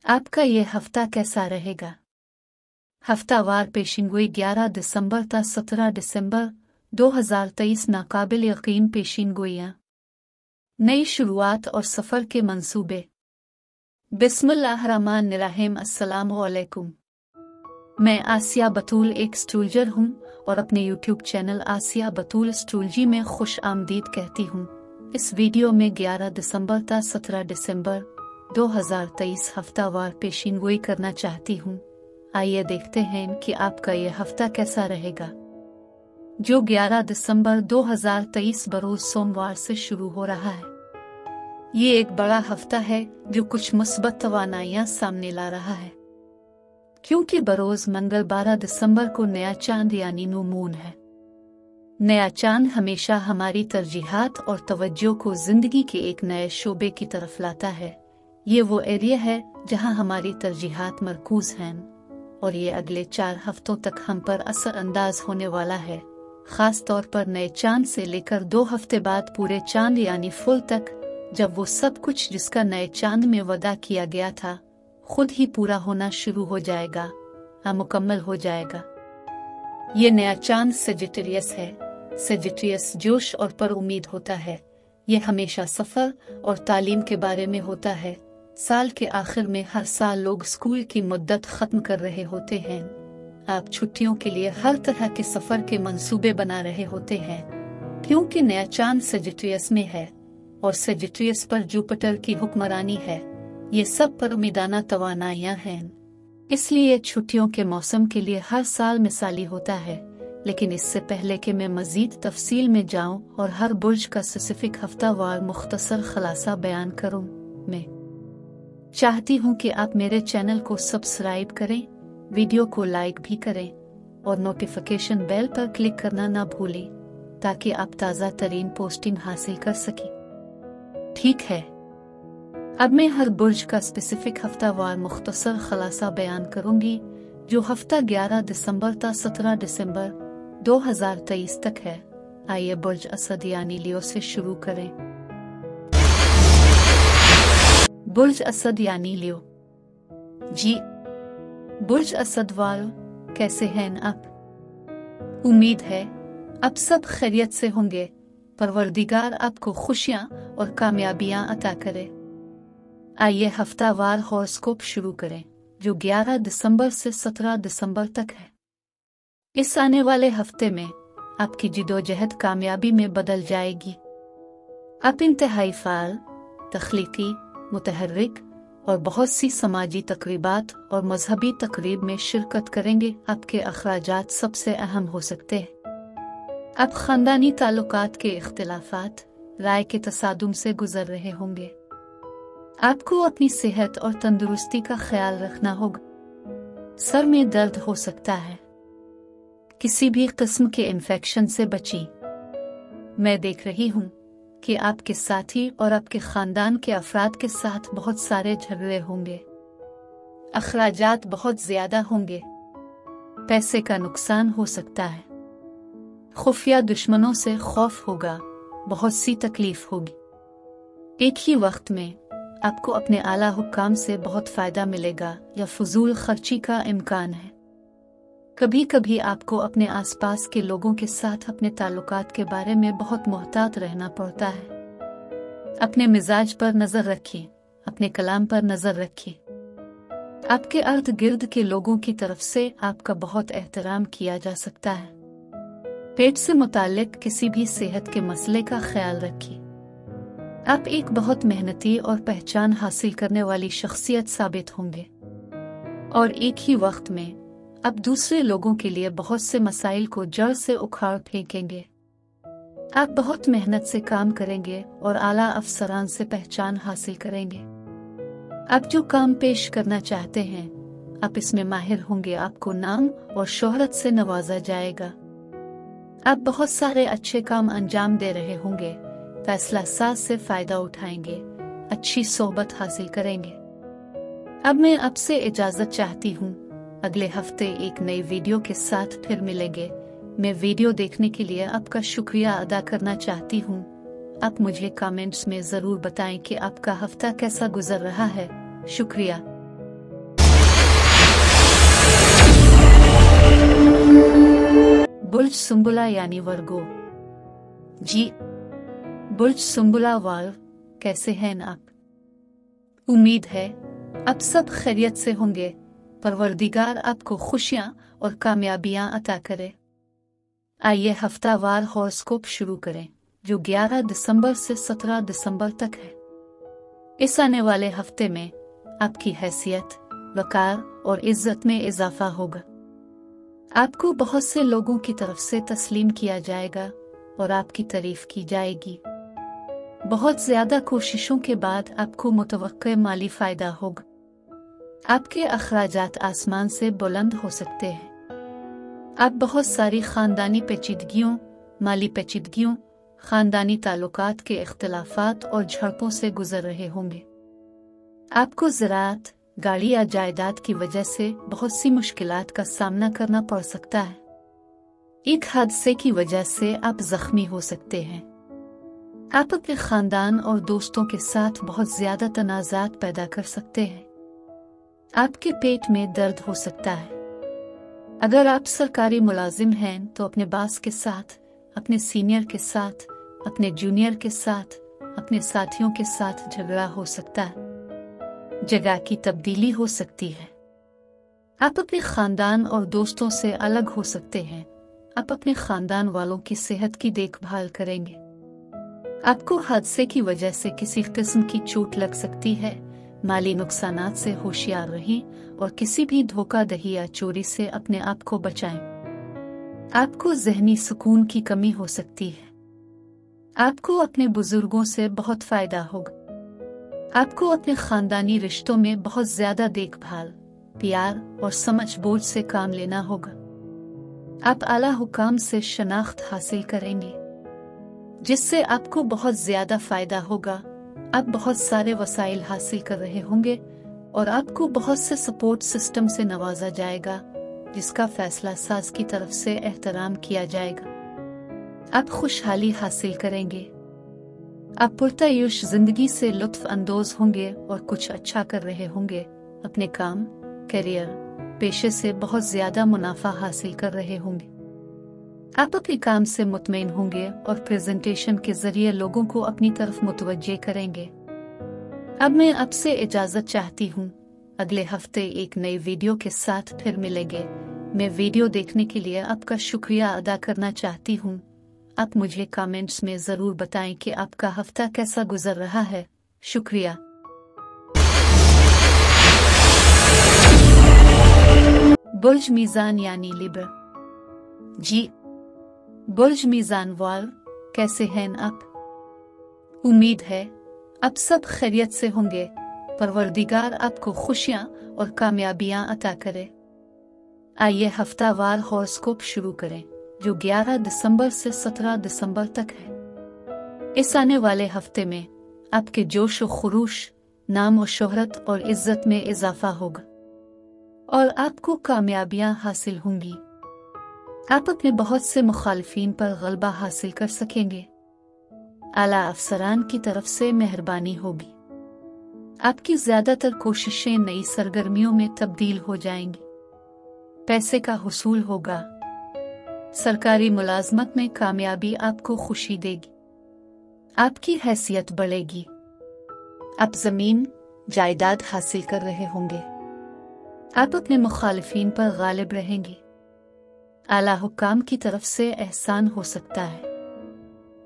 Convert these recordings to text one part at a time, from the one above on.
आपका ये हफ्ता कैसा रहेगा? हफ्तावार पेशिनगोई 11 दिसंबर ता 17 दिसंबर 2023 नाकाबिल यकीन पेशिनगोइयाँ, नई शुरुआत और सफ़र के मंसूबे। बिस्मिल्लाहिर्रहमानिर्रहीम। अस्सलामु अलैकुम। मैं आसिया बतूल एक स्ट्रूलजर हूँ और अपने यूट्यूब चैनल आसिया बतूल स्ट्रूलजी में खुश आमदीद कहती हूँ। इस वीडियो में 11 दिसंबर ता 17 दिसंबर 2023 हफ्तावार पेशिनगोई करना चाहती हूँ। आइए देखते हैं कि आपका ये हफ्ता कैसा रहेगा, जो 11 दिसंबर 2023 बरोज सोमवार से शुरू हो रहा है। ये एक बड़ा हफ्ता है जो कुछ मुस्बत तवानाइयाँ सामने ला रहा है, क्योंकि बरोज मंगल 12 दिसंबर को नया चांद यानी न्यू मून है। नया चांद हमेशा हमारी तरजीहात और तवज्जो को जिंदगी के एक नए शोबे की तरफ लाता है। ये वो एरिया है जहां हमारी तरजीहात मरकूज हैं और ये अगले 4 हफ्तों तक हम पर असर अंदाज होने वाला है, खास तौर पर नए चांद से लेकर 2 हफ्ते बाद पूरे चांद यानी फुल तक, जब वो सब कुछ जिसका नए चांद में वादा किया गया था खुद ही पूरा होना शुरू हो जाएगा, मुकम्मल हो जाएगा। ये नया चांद सेजिटेरियस है। सेजिटेरियस जोश और पर उम्मीद होता है। ये हमेशा सफर और तालीम के बारे में होता है। साल के आखिर में हर साल लोग स्कूल की मुद्दत खत्म कर रहे होते हैं। आप छुट्टियों के लिए हर तरह के सफर के मंसूबे बना रहे होते हैं, क्योंकि नया चांद सेजिटेरियस में है और सेजिटेरियस पर जुपिटर की हुक्मरानी है। ये सब पर उम्मीदाना तवानाइयाँ हैं, इसलिए छुट्टियों के मौसम के लिए हर साल मिसाली होता है। लेकिन इससे पहले कि मैं मजीद तफसील में जाऊं और हर बुर्ज का स्पेसिफिक हफ्तावार मुख्तसर खलासा बयान करूं, मैं चाहती हूं कि आप मेरे चैनल को सब्सक्राइब करें, वीडियो को लाइक भी करें और नोटिफिकेशन बेल पर क्लिक करना ना भूलें, ताकि आप ताज़ा तरीन पोस्टिंग हासिल कर सकें। ठीक है, अब मैं हर बुर्ज का स्पेसिफिक हफ्तावार मुख्तसर खलासा बयान करूंगी, जो हफ्ता 11 दिसंबर ता 17 दिसंबर 2023 तक है। आइए बुर्ज असद यानी लियो से शुरू करें। बुर्ज असद यानी लियो। जी, बुर्ज असद वालों, कैसे हैं आप? उम्मीद है आप सब खैरियत से होंगे। परवरदिगार आपको खुशियां और कामयाबियां अता करे। आइए हफ्तावार हॉरोस्कोप शुरू करें, जो 11 दिसंबर से 17 दिसंबर तक है। इस आने वाले हफ्ते में आपकी जिदोजहद कामयाबी में बदल जाएगी। आप इंतहाई फाल, तख्लीकी, मुतहर्रिक और बहुत सी समाजी तकरीबात और मजहबी तकरीब में शिरकत करेंगे। आपके अखराजात सबसे अहम हो सकते हैं। आप खानदानी ताल्लुकात के इख्तिलाफात, राय के तसादुम से गुजर रहे होंगे। आपको अपनी सेहत और तंदुरुस्ती का ख्याल रखना होगा। सर में दर्द हो सकता है। किसी भी किस्म के इन्फेक्शन से बची। मैं देख रही हूँ कि आपके साथी और आपके खानदान के अफराद के साथ बहुत सारे झगड़े होंगे। अखराजात बहुत ज्यादा होंगे। पैसे का नुकसान हो सकता है। खुफिया दुश्मनों से खौफ होगा। बहुत सी तकलीफ होगी। एक ही वक्त में आपको अपने आला हुक्काम से बहुत फायदा मिलेगा या फजूल खर्ची का इम्कान है। कभी कभी आपको अपने आसपास के लोगों के साथ अपने ताल्लुकात के बारे में बहुत मोहतात रहना पड़ता है। अपने मिजाज पर नजर रखिए, अपने कलाम पर नजर रखिए। आपके अर्द गिर्द के लोगों की तरफ से आपका बहुत एहतराम किया जा सकता है। पेट से मुताल्लिक किसी भी सेहत के मसले का ख्याल रखिए। आप एक बहुत मेहनती और पहचान हासिल करने वाली शख्सियत साबित होंगे और एक ही वक्त में आप दूसरे लोगों के लिए बहुत से मसाइल को जड़ से उखाड़ फेंकेंगे। आप बहुत मेहनत से काम करेंगे और आला अफसरान से पहचान हासिल करेंगे। आप जो काम पेश करना चाहते हैं, आप इसमें माहिर होंगे। आपको नाम और शोहरत से नवाजा जाएगा। आप बहुत सारे अच्छे काम अंजाम दे रहे होंगे। फैसला साज से फायदा उठाएंगे। अच्छी सोहबत हासिल करेंगे। अब मैं आपसे इजाजत चाहती हूँ। अगले हफ्ते एक नई वीडियो के साथ फिर मिलेंगे। मैं वीडियो देखने के लिए आपका शुक्रिया अदा करना चाहती हूँ। आप मुझे कमेंट्स में जरूर बताएं कि आपका हफ्ता कैसा गुजर रहा है। शुक्रिया। बुर्ज सुंबुला यानी वर्गो। जी, बुर्ज सुंबुला वाल, कैसे हैं आप? उम्मीद है आप सब खैरियत से होंगे। परवरदिगार आपको खुशियां और कामयाबियां अता करे। आइए हफ्तावार हॉरोस्कोप शुरू करें, जो 11 दिसंबर से 17 दिसंबर तक है। इस आने वाले हफ्ते में आपकी हैसियत, वकार और इज्जत में इजाफा होगा। आपको बहुत से लोगों की तरफ से तस्लीम किया जाएगा और आपकी तारीफ की जाएगी। बहुत ज्यादा कोशिशों के बाद आपको मुतवक्के माली फायदा होगा। आपके अखराजात आसमान से बुलंद हो सकते हैं। आप बहुत सारी खानदानी पेचीदगियों, माली पेचीदगियों, खानदानी ताल्लुकात के इख्तिलाफात और झड़पों से गुजर रहे होंगे। आपको ज़राअत, गाड़ी या जायदाद की वजह से बहुत सी मुश्किलात का सामना करना पड़ सकता है। एक हादसे की वजह से आप जख्मी हो सकते हैं। आप अपने खानदान और दोस्तों के साथ बहुत ज्यादा तनाज़ात पैदा कर सकते हैं। आपके पेट में दर्द हो सकता है। अगर आप सरकारी मुलाजिम हैं तो अपने बास के साथ, अपने सीनियर के साथ, अपने जूनियर के साथ, अपने साथियों के साथ झगड़ा हो सकता है। जगह की तब्दीली हो सकती है। आप अपने खानदान और दोस्तों से अलग हो सकते हैं। आप अपने खानदान वालों की सेहत की देखभाल करेंगे। आपको हादसे की वजह से किसी किस्म की चोट लग सकती है। माली नुकसानात से होशियार रहें और किसी भी धोखाधड़ी या चोरी से अपने आप को बचाएं। आपको ज़हनी सुकून की कमी हो सकती है। आपको अपने बुजुर्गों से बहुत फायदा होगा। आपको अपने खानदानी रिश्तों में बहुत ज्यादा देखभाल, प्यार और समझ बूझ से काम लेना होगा। आप आला हुकाम से शनाख्त हासिल करेंगे, जिससे आपको बहुत ज्यादा फायदा होगा। आप बहुत सारे वसाइल हासिल कर रहे होंगे और आपको बहुत से सपोर्ट सिस्टम से नवाजा जाएगा, जिसका फैसला साज की तरफ से एहतराम किया जाएगा। आप खुशहाली हासिल करेंगे। आप पुरतायुश जिंदगी से लुत्फ अंदोज होंगे और कुछ अच्छा कर रहे होंगे। अपने काम, करियर, पेशे से बहुत ज्यादा मुनाफा हासिल कर रहे होंगे। आप अपने काम से मुतमईन होंगे और प्रेजेंटेशन के जरिए लोगों को अपनी तरफ मुतवज्जे करेंगे। अब मैं आपसे इजाजत चाहती हूँ। अगले हफ्ते एक नई वीडियो के साथ फिर मिलेंगे। मैं वीडियो देखने के लिए आपका शुक्रिया अदा करना चाहती हूँ। आप मुझे कमेंट्स में जरूर बताएं कि आपका हफ्ता कैसा गुजर रहा है। शुक्रिया। बुर्ज मीज़ान यानी लिब्रा। जी, बुर्ज मीज़ान वाल, कैसे हैं आप? उम्मीद है आप सब खैरियत से होंगे। परवरदिगार आपको खुशियां और कामयाबियां अता करे। आइए हफ्तावार हॉरोस्कोप शुरू करें, जो 11 दिसंबर से 17 दिसंबर तक है। इस आने वाले हफ्ते में आपके जोश और खुरूश, नाम और शोहरत और इज्जत में इजाफा होगा और आपको कामयाबियां हासिल होंगी। आप अपने बहुत से मुखालिफिन पर गलबा हासिल कर सकेंगे। आला अफसरान की तरफ से मेहरबानी होगी। आपकी ज्यादातर कोशिशें नई सरगर्मियों में तब्दील हो जाएंगी। पैसे का हुसूल होगा। सरकारी मुलाजमत में कामयाबी आपको खुशी देगी। आपकी हैसियत बढ़ेगी। आप जमीन, जायदाद हासिल कर रहे होंगे। आप अपने मुखालिफिन पर गालिब रहेंगे। आला हुकाम की तरफ से एहसान हो सकता है।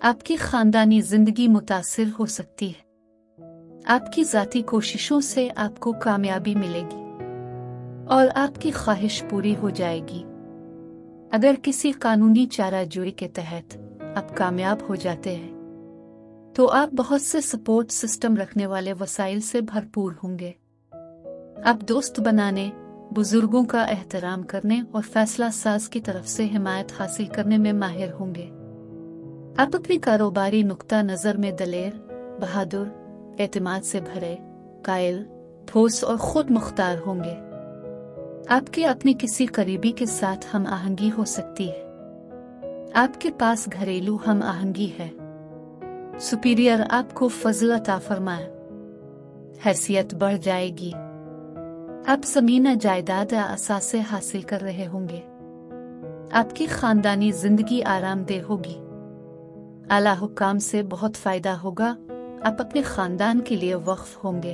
आपकी खानदानी जिंदगी मुतासिर हो सकती है। आपकी जाती कोशिशों से आपको कामयाबी मिलेगी और आपकी ख्वाहिश पूरी हो जाएगी। अगर किसी कानूनी चाराजोई के तहत आप कामयाब हो जाते हैं तो आप बहुत से सपोर्ट सिस्टम रखने वाले वसाइल से भरपूर होंगे। आप दोस्त बनाने, बुजुर्गों का एहतराम करने और फैसला साज की तरफ से हिमायत हासिल करने में माहिर होंगे। आप अपनी कारोबारी नुक्ता नजर में दलेर, बहादुर, एतमाद से भरे, कायल, ठोस और खुद मुख्तार होंगे। आपके अपने किसी करीबी के साथ हम आहंगी हो सकती है। आपके पास घरेलू हम आहंगी है। सुपीरियर आपको फजल अता फरमाए। हैसियत बढ़ जाएगी। आप ज़मीन जायदाद या असासे हासिल कर रहे होंगे। आपकी खानदानी जिंदगी आरामदेह होगी। आला हुक्काम से बहुत फायदा होगा। आप अपने खानदान के लिए वक्फ होंगे।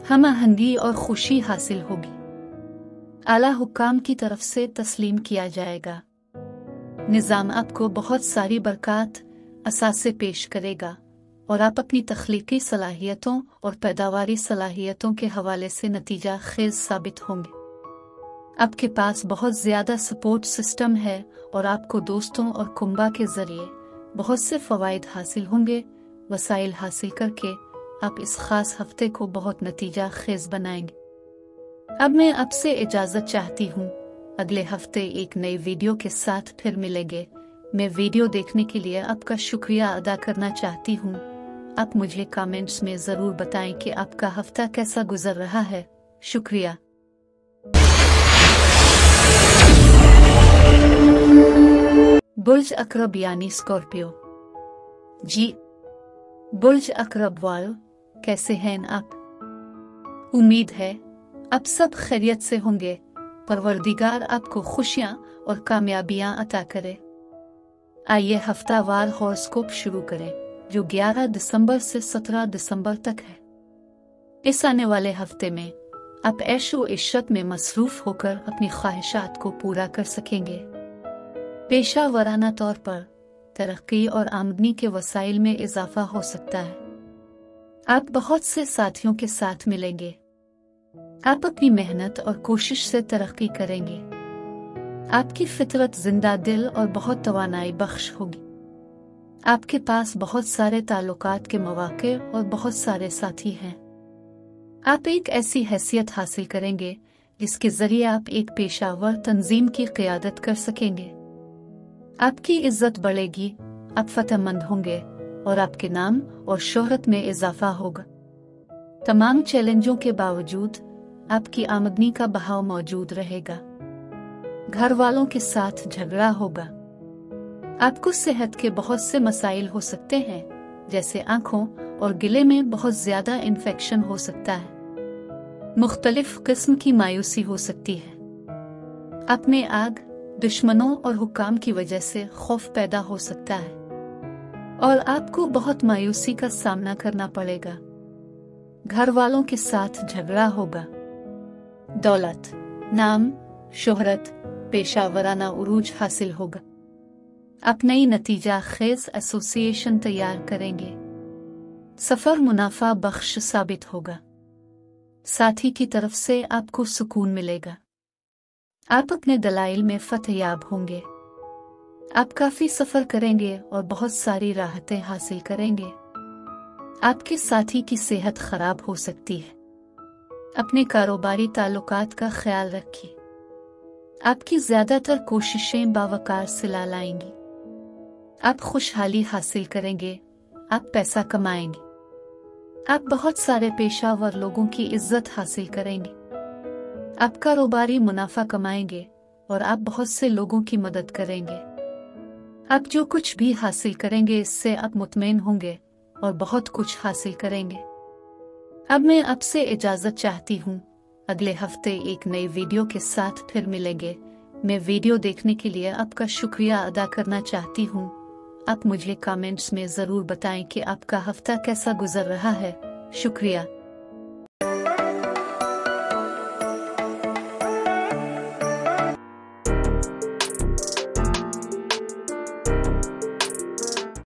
हम आहंगी और खुशी हासिल होगी। आला हुक्काम की तरफ से तस्लीम किया जाएगा। निज़ाम आपको बहुत सारी बरक़ात असासे पेश करेगा और आप अपनी तख्लीकी सलाहियतों और पैदावारी सलाहियतों के हवाले से नतीजा खेज साबित होंगे। आपके पास बहुत ज़्यादा सपोर्ट सिस्टम है और आपको दोस्तों और कुंबा के ज़रिए बहुत से फ़वाइद हासिल होंगे। वसाइल हासिल करके आप इस ख़ास हफ्ते को बहुत नतीजा खेज बनाएंगे। अब मैं आपसे इजाज़त चाहती हूँ। अगले हफ्ते एक नई वीडियो के साथ फिर मिलेंगे। मैं वीडियो देखने के लिए आपका शुक्रिया अदा करना चाहती हूँ। आप मुझे कमेंट्स में ज़रूर बताएं कि आपका हफ्ता कैसा गुजर रहा है। शुक्रिया। बुर्ज अकरब यानी स्कॉर्पियो। जी, बुर्ज अकरब वालों, कैसे हैं आप? उम्मीद है आप सब खैरियत से होंगे। परवरदिगार आपको खुशियां और कामयाबियां अता करे। आइए हफ्तावार हॉरोस्कोप शुरू करें, जो 11 दिसंबर से 17 दिसंबर तक है। इस आने वाले हफ्ते में आप ऐशो इश्रत में मसरूफ होकर अपनी ख्वाहिशात को पूरा कर सकेंगे। पेशा वराना तौर पर तरक्की और आमदनी के वसाइल में इजाफा हो सकता है। आप बहुत से साथियों के साथ मिलेंगे। आप अपनी मेहनत और कोशिश से तरक्की करेंगे। आपकी फितरत जिंदा दिल और बहुत तवानाई बख्श होगी। आपके पास बहुत सारे ताल्लुकात के मौके और बहुत सारे साथी हैं। आप एक ऐसी हैसियत हासिल करेंगे जिसके जरिए आप एक पेशावर तंजीम की क़ियादत कर सकेंगे। आपकी इज्जत बढ़ेगी, आप फतेहमंद होंगे और आपके नाम और शोहरत में इजाफा होगा। तमाम चैलेंजों के बावजूद आपकी आमदनी का बहाव मौजूद रहेगा। घर वालों के साथ झगड़ा होगा। आपको सेहत के बहुत से मसाइल हो सकते हैं, जैसे आंखों और गिले में बहुत ज्यादा इन्फेक्शन हो सकता है। मुख्तलिफ किस्म की मायूसी हो सकती है। आप में आग, दुश्मनों और हुक्काम की वजह से खौफ पैदा हो सकता है और आपको बहुत मायूसी का सामना करना पड़ेगा। घर वालों के साथ झगड़ा होगा। दौलत, नाम, शोहरत, पेशावराना उरूज हासिल होगा। आप नई नतीजा खेज एसोसिएशन तैयार करेंगे। सफर मुनाफा बख्श साबित होगा। साथी की तरफ से आपको सुकून मिलेगा। आप अपने दलाइल में फतहयाब होंगे। आप काफी सफर करेंगे और बहुत सारी राहतें हासिल करेंगे। आपके साथी की सेहत खराब हो सकती है। अपने कारोबारी ताल्लुकात का ख्याल रखिए। आपकी ज्यादातर कोशिशें बावकार सिला लाएंगी। आप खुशहाली हासिल करेंगे। आप पैसा कमाएंगे। आप बहुत सारे पेशावर लोगों की इज्जत हासिल करेंगे। आप कारोबारी मुनाफा कमाएंगे और आप बहुत से लोगों की मदद करेंगे। आप जो कुछ भी हासिल करेंगे इससे आप मुतमईन होंगे और बहुत कुछ हासिल करेंगे। अब मैं आपसे इजाजत चाहती हूँ। अगले हफ्ते एक नई वीडियो के साथ फिर मिलेंगे। मैं वीडियो देखने के लिए आपका शुक्रिया अदा करना चाहती हूँ। आप मुझे कमेंट्स में ज़रूर बताएं कि आपका हफ्ता कैसा गुजर रहा है। शुक्रिया।